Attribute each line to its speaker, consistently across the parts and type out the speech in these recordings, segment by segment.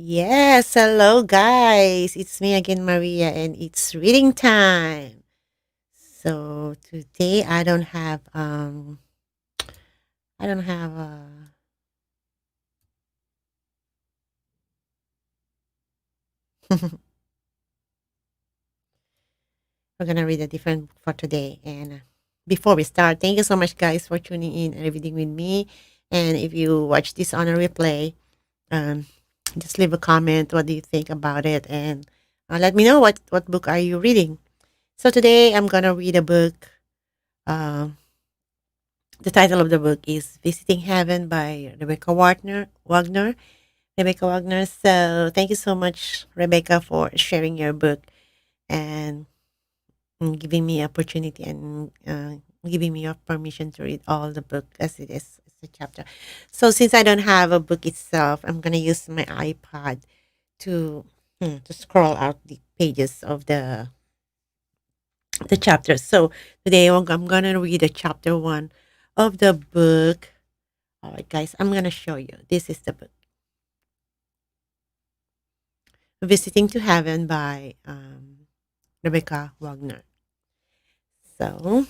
Speaker 1: Yes, hello guys. It's me again, Maria, and it's reading time. So today I don't have we're gonna read a different book for today. And before we start, thank you so much guys for tuning in and reading with me. And if you watch this on a replay, um just leave a comment. What do you think about it? And let me know what book are you reading. So today I'm gonna read a book. Um The title of the book is Visiting Heaven by Rebekah Wagner. Rebecca Wagner. So thank you so much, Rebecca, for sharing your book and giving me opportunity and giving me your permission to read all the book as it is. It's a chapter. So since I don't have a book itself, I'm gonna use my iPad to to scroll out the pages of the chapters. So today I'm gonna read the chapter one of the book. All right, guys, I'm going to show you. This is the book Visiting to Heaven by Rebekah Wagner. So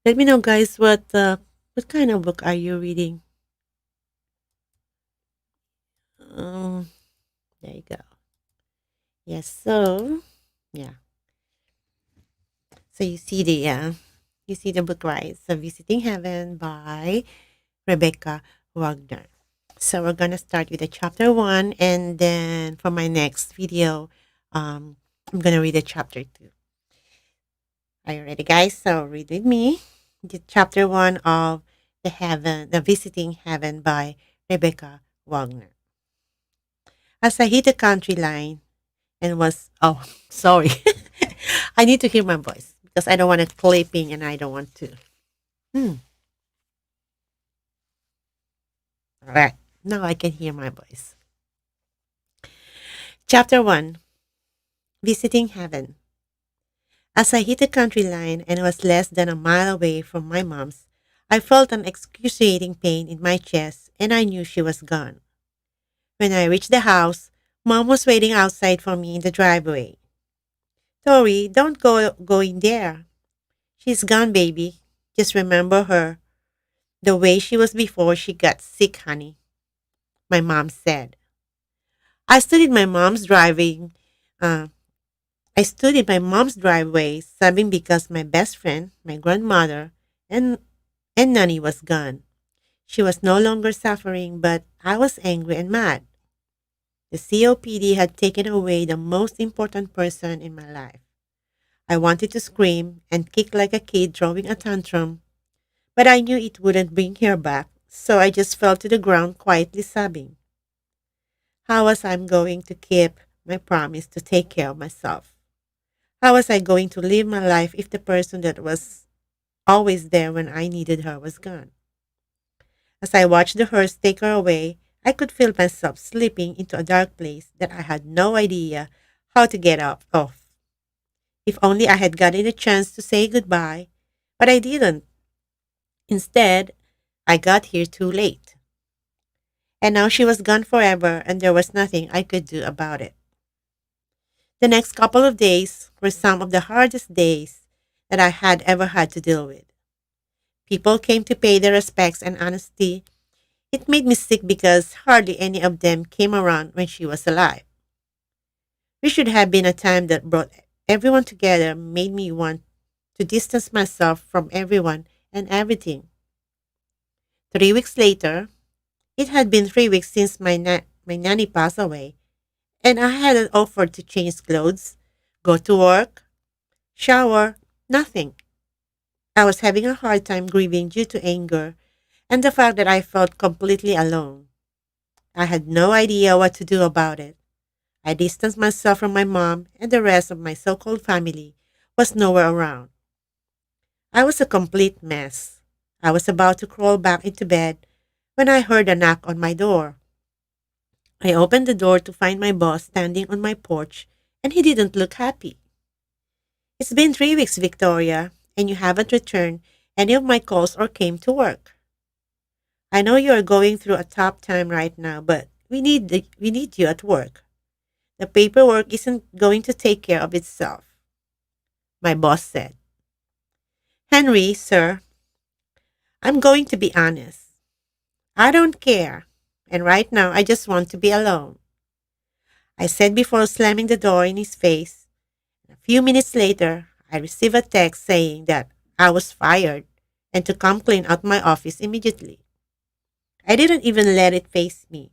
Speaker 1: let me know, guys, what kind of book are you reading? Um, there you go. Yes, so yeah. So you see the book, right? So Visiting Heaven by Rebekah Wagner. So we're gonna start with the chapter one, and then for my next video, I'm gonna read the chapter two. Are you ready, guys? So read with me. The chapter one of the Visiting Heaven by Rebekah Wagner. As I hit the country line and was sorry, I need to hear my voice because I don't want it clipping and I don't want to. Hmm. All right, now I can hear my voice. Chapter one: Visiting Heaven. As I hit the country line and was less than a mile away from my mom's, I felt an excruciating pain in my chest and I knew she was gone. When I reached the house, Mom was waiting outside for me in the driveway. Tori, don't go in there. She's gone, baby. Just remember her the way she was before she got sick, honey, my mom said. I stood in my mom's driving uh, I stood in my mom's driveway sobbing because my best friend, my grandmother, and nanny was gone. She was no longer suffering, but I was angry and mad. The COPD had taken away the most important person in my life. I wanted to scream and kick like a kid throwing a tantrum, but I knew it wouldn't bring her back, so I just fell to the ground quietly sobbing. How was I going to keep my promise to take care of myself? How was I going to live my life if the person that was always there when I needed her was gone? As I watched the hearse take her away, I could feel myself slipping into a dark place that I had no idea how to get out of. If only I had gotten a chance to say goodbye, but I didn't. Instead, I got here too late. And now she was gone forever, and there was nothing I could do about it. The next couple of days were some of the hardest days that I had ever had to deal with. People came to pay their respects, and honestly, it made me sick because hardly any of them came around when she was alive. We should have been a time that brought everyone together, made me want to distance myself from everyone and everything. 3 weeks later, it had been 3 weeks since my nanny passed away, and I hadn't offered to change clothes, go to work, shower, nothing. I was having a hard time grieving due to anger and the fact that I felt completely alone. I had no idea what to do about it. I distanced myself from my mom, and the rest of my so called family was nowhere around. I was a complete mess. I was about to crawl back into bed when I heard a knock on my door. I opened the door to find my boss standing on my porch, and he didn't look happy. It's been 3 weeks, Victoria, and you haven't returned any of my calls or came to work. I know you are going through a tough time right now, but we need you at work. The paperwork isn't going to take care of itself," my boss said. "Henry, sir, I'm going to be honest. I don't care. And right now, I just want to be alone," I said before slamming the door in his face. A few minutes later, I received a text saying that I was fired and to come clean out my office immediately. I didn't even let it faze me.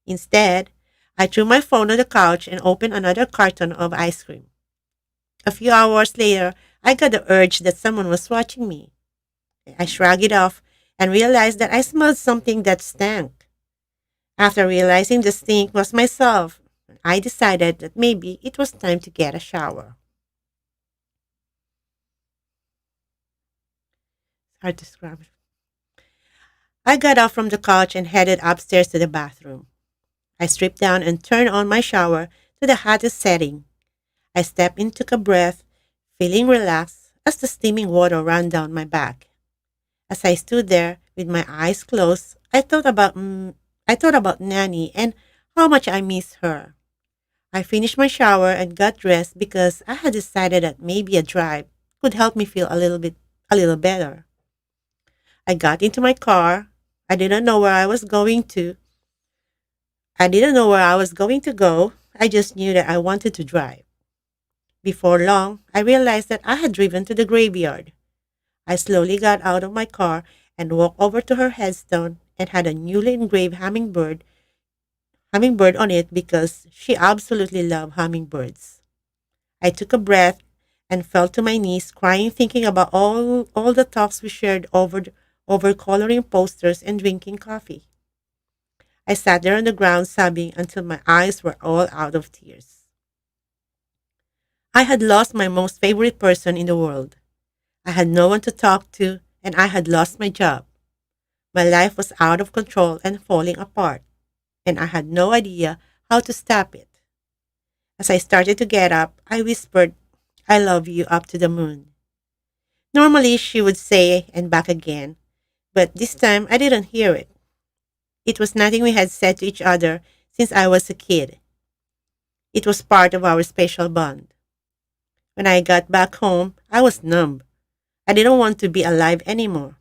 Speaker 1: Instead, I threw my phone on the couch and opened another carton of ice cream. A few hours later, I got the urge that someone was watching me. I shrugged it off and realized that I smelled something that stank. After realizing the stink was myself, I decided that maybe it was time to get a shower. Hard to describe. I got up from the couch and headed upstairs to the bathroom. I stripped down and turned on my shower to the hottest setting. I stepped in, took a breath, feeling relaxed as the steaming water ran down my back. As I stood there with my eyes closed, I thought about Nanny and how much I miss her. I finished my shower and got dressed because I had decided that maybe a drive could help me feel a little better. I got into my car. I didn't know where I was going to. I didn't know where I was going to go. I just knew that I wanted to drive. Before long, I realized that I had driven to the graveyard. I slowly got out of my car and walked over to her headstone and had a newly engraved hummingbird on it because she absolutely loved hummingbirds. I took a breath and fell to my knees crying thinking about all the talks we shared over coloring posters and drinking coffee. I sat there on the ground sobbing until my eyes were all out of tears. I had lost my most favorite person in the world. I had no one to talk to, and I had lost my job. My life was out of control and falling apart, and I had no idea how to stop it. As I started to get up, I whispered, "I love you," up to the moon. Normally, she would say, and back again, but this time I didn't hear it. It was nothing we had said to each other since I was a kid. It was part of our special bond. When I got back home, I was numb. I didn't want to be alive anymore.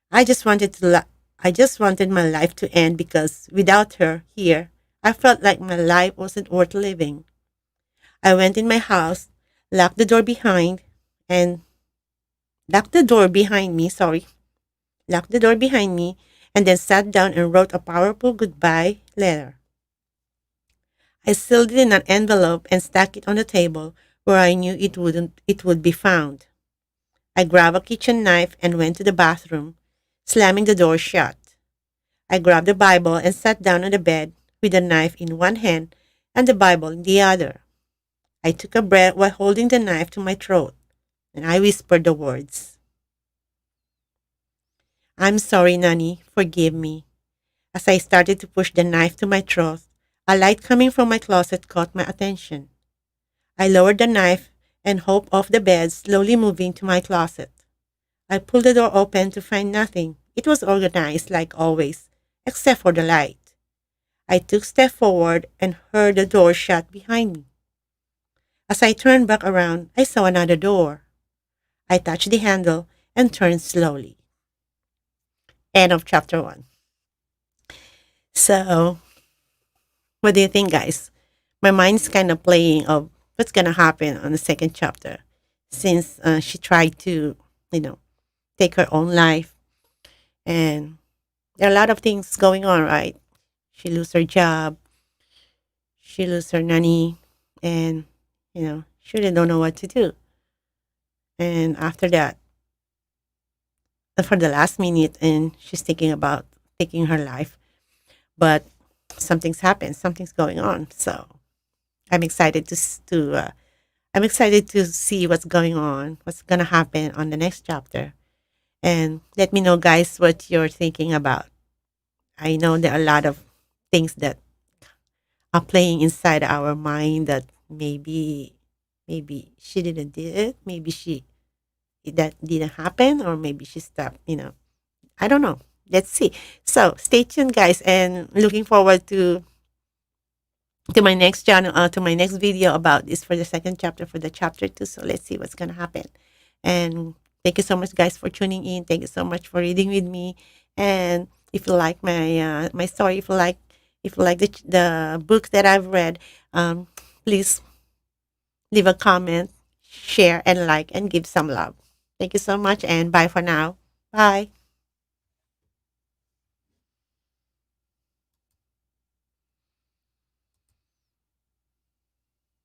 Speaker 1: I just wanted I just wanted my life to end because without her here, I felt like my life wasn't worth living. I went in my house, locked the door behind and locked the door behind me, sorry, locked the door behind me and then sat down and wrote a powerful goodbye letter. I sealed it in an envelope and stuck it on the table where I knew it would be found. I grabbed a kitchen knife and went to the bathroom, slamming the door shut. I grabbed the Bible and sat down on the bed with the knife in one hand and the Bible in the other. I took a breath while holding the knife to my throat, and I whispered the words, "I'm sorry, Nanny, forgive me." As I started to push the knife to my throat, a light coming from my closet caught my attention. I lowered the knife and hopped off the bed, slowly moving to my closet. I pulled the door open to find nothing. It was organized like always, except for the light. I took a step forward and heard the door shut behind me. As I turned back around, I saw another door. I touched the handle and turned slowly. End of chapter 1. So, what do you think, guys? My mind's kind of playing of what's going to happen on the second chapter since she tried to, you know, take her own life. And there are a lot of things going on, right? She lose her job, she lose her nanny, and, she really don't know what to do. And after that, for the last minute, and she's thinking about taking her life. But something's happened, something's going on. So I'm excited I'm excited to see what's going on, what's gonna happen on the next chapter. And let me know, guys, what you're thinking about. I know there are a lot of things that are playing inside our mind that maybe she didn't do it, maybe she that didn't happen, or maybe she stopped. I don't know. let's see. So stay tuned, guys, and looking forward to my next channel, to my next video about this for the second chapter, for the chapter 2. So let's see what's gonna happen. And thank you so much, guys, for tuning in. Thank you so much for reading with me. And if you like my story, if you like the book that I've read, please leave a comment, share, and like, and give some love. Thank you so much, and bye for now. Bye.